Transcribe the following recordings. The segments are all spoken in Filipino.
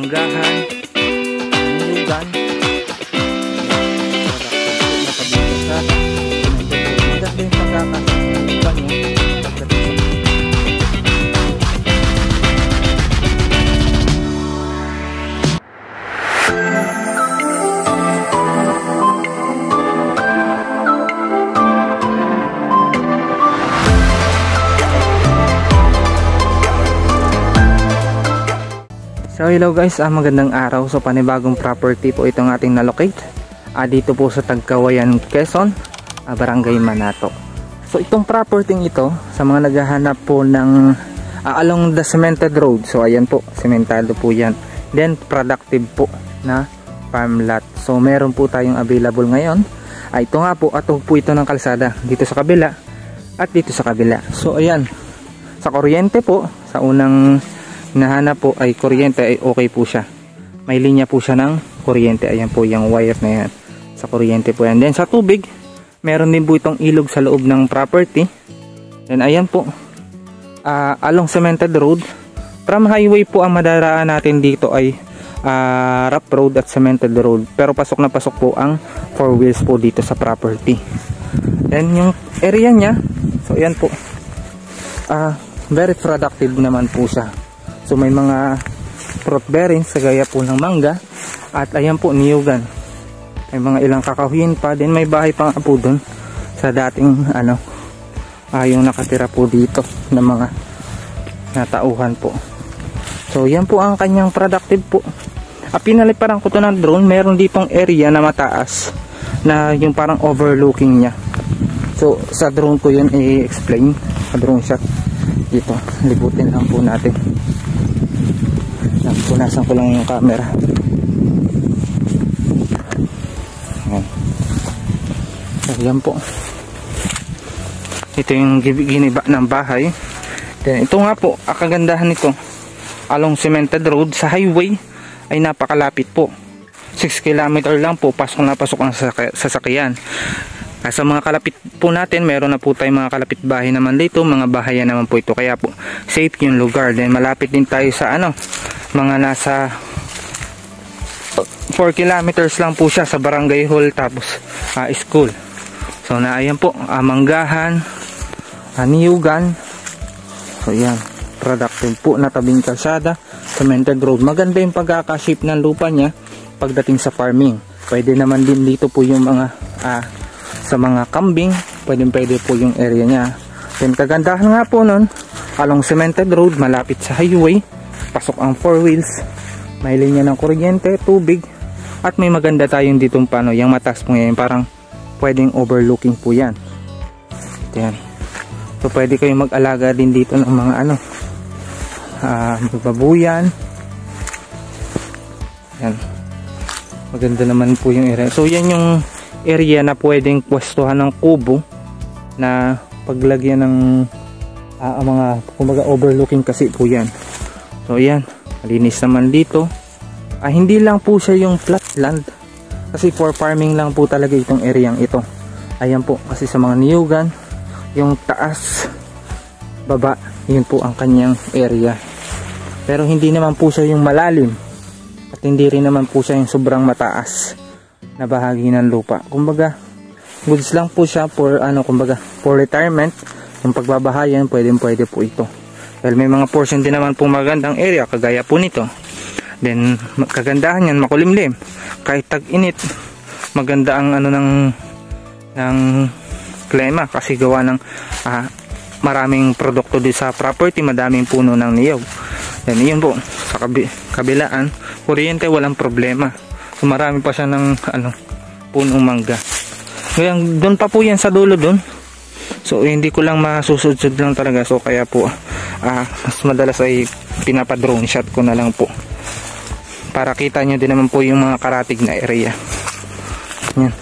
manggahan, niyugan, maganda yung pagkakasipan nyo. So hello guys, magandang araw. So panibagong property po itong ating na-locate dito po sa Tagkawayan, Quezon, Barangay Manato. So itong property ito, sa mga naghahanap po ng along the cemented road, so ayan po, sementado po yan. Then productive po na farm lot. So meron po tayong available ngayon. Ito nga po, atog po ito ng kalsada dito sa kabila at dito sa kabila. So ayan, sa kuryente po, sa unang nahanap po ay kuryente, ay okay po siya. May linya po siya ng kuryente. Ayan po yung wire na yan. Sa kuryente po yan. Then sa tubig, meron din po itong ilog sa loob ng property. Then ayan po, along cemented road. From highway po ang madaraan natin dito ay rough road at cemented road. Pero pasok na pasok po ang 4 wheels po dito sa property. Then yung area niya, so ayan po, very productive naman po siya. So may mga fruit bearings sa gaya po ng mangga. At ayan po, niyugan. May mga ilang kakahuyin pa. Then may bahay pa nga po dun sa dating yung nakatira po dito ng mga natauhan po. So yan po ang kanyang productive po. Pinaliparan ko to ng drone. Meron ditong area na mataas na yung parang overlooking niya. So sa drone ko yun i-explain, sa drone shot. Dito, libutin lang po natin. Punasan ko lang yung camera. Ayan po, ito yung giniba ng bahay. Then, ito nga po, kagandahan nito, along cemented road sa highway ay napakalapit po. 6 km lang po, pasok na pasok ang sasakyan. Sa mga kalapit po natin, meron na po tayong mga kalapit bahay naman dito, mga bahayan naman po ito, kaya po safe yung lugar. Then malapit din tayo sa mga nasa 4 kilometers lang po siya sa barangay hall, tapos school. So na ayan po, manggahan, niyugan. So yan, productive po na tabing kalsada, cemented road. Maganda yung pagkakashape ng lupa niya pagdating sa farming. Pwede naman din dito po yung mga sa mga kambing, pwede po yung area niya. Then kagandahan nga po nun, along cemented road, malapit sa highway, pasok ang 4 wheels, may linya ng kuryente, tubig, at may maganda tayong ditong pano, yung mataas po ngayon, parang pwedeng overlooking po yan. Yan. So pwede kayong mag-alaga din dito ng mga babuyan. Yan. Maganda naman po yung area. So yan yung area na pwedeng pwestuhan ng kubo na paglagyan ng mga kumbaga overlooking kasi po yan. So ayan, malinis naman dito. Hindi lang po siya yung flat land, kasi for farming lang po talaga itong areang ito. Ayan po, kasi sa mga niyugan, yung taas, baba, yun po ang kanyang area. Pero hindi naman po siya yung malalim, at hindi rin naman po siya yung sobrang mataas na bahagi ng lupa. Kumbaga, goods lang po siya for kumbaga, for retirement. Yung pagbabahayan, pwede po ito. Dahil may mga portion din naman po magandang area, kagaya po nito. Then, kagandahan yan, makulimlim. Kahit tag-init, maganda ang ng klima, kasi gawa ng maraming produkto din sa property, madaming puno ng niyog. Then, yun po, sa kabilaan, kuryente, walang problema. So marami pa siya ng punong mangga. Ngayon, doon pa po yan sa dulo doon. So hindi ko lang masusudsud lang talaga. So kaya po mas madalas ay pinapa-drone shot ko na lang po, para kita nyo din naman po yung mga karatig na area. Yan.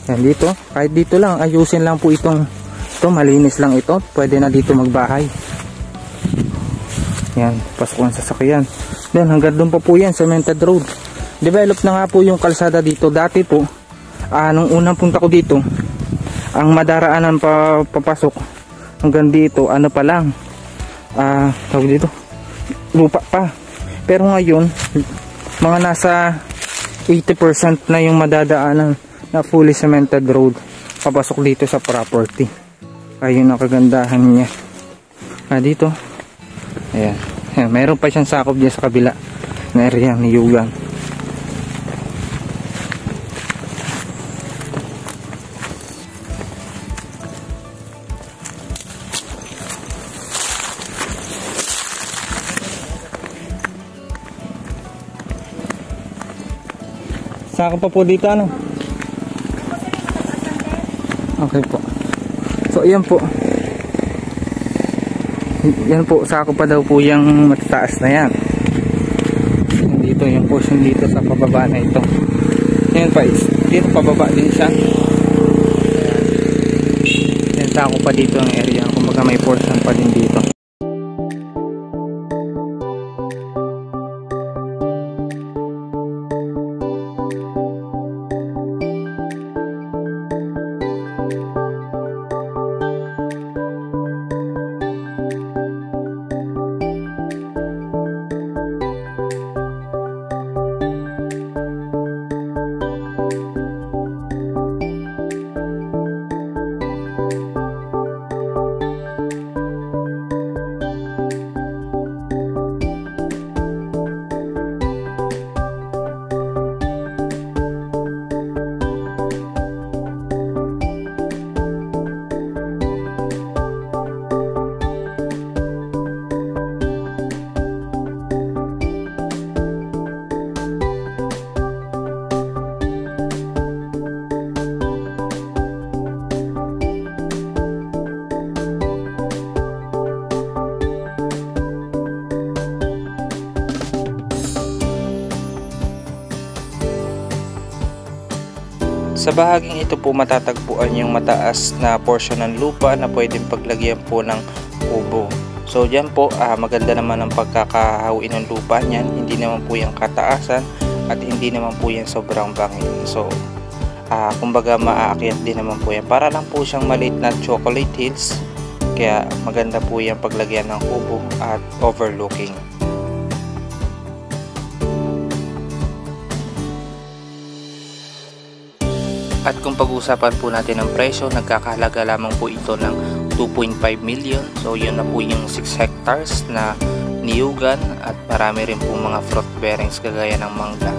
Yan dito. Kahit dito lang, ayusin lang po ito, malinis lang ito. Pwede na dito magbahay. Yan, pasok ang sasakyan. Then hanggang doon pa po yan, cemented road. Develop na nga po yung kalsada dito. Dati po, nung unang punta ko dito, ang madaraanan papasok hanggang dito, pa lang, tawag dito, lupa pa. Pero ngayon, mga nasa 80% na yung madadaanan na fully cemented road papasok dito sa property. Ayun ang kagandahan niya. Dito, ayan, mayroon pa siyang sakop dyan sa kabila na area ni Yugan. Sakop pa po dito, ano? Okay po. So ayan po. Yan po, sakop pa daw po yung matataas na yan. Dito, yung portion dito sa pababa na ito. Yan pa, dito pababa din siya. Yan, sakop pa dito ang area. Kumbaga may portion pa din dito. Sa bahaging ito po matatagpuan yung mataas na portion ng lupa na pwedeng paglagyan po ng kubo. So dyan po maganda naman ang pagkakahawi ng lupa niyan. Hindi naman po yung kataasan at hindi naman po yan sobrang bangin. So kumbaga maaakyat din naman po yan. Para lang po siyang maliit na chocolate hills. Kaya maganda po yung paglagyan ng kubo at overlooking. At kung pag-usapan po natin ng presyo, nagkakahalaga lamang po ito ng 2.5 million. So yun na po yung 6 hectares na niyugan at marami rin po mga fruit bearings kagaya ng mangga.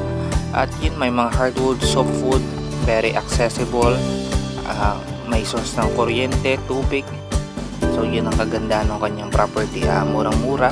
At yun, may mga hardwood, softwood, very accessible, may source ng kuryente, tubig. So yun ang kagandahan ng kanyang property, murang-mura.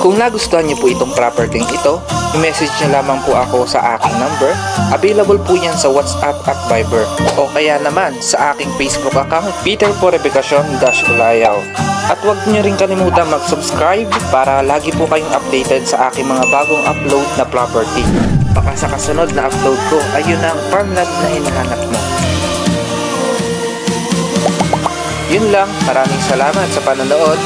Kung nagustuhan niyo po itong property ito, i-message niyo lamang po ako sa aking number. Available po yan sa WhatsApp at Viber. O kaya naman sa aking Facebook account, Peter Porrebecacion-Ulayaw. At huwag niyo rin kalimutan mag-subscribe para lagi po kayong updated sa aking mga bagong upload na property. Baka sa kasunod na upload ko, ayun ang farmland na hinahanap mo. Yun lang, maraming salamat sa panonood.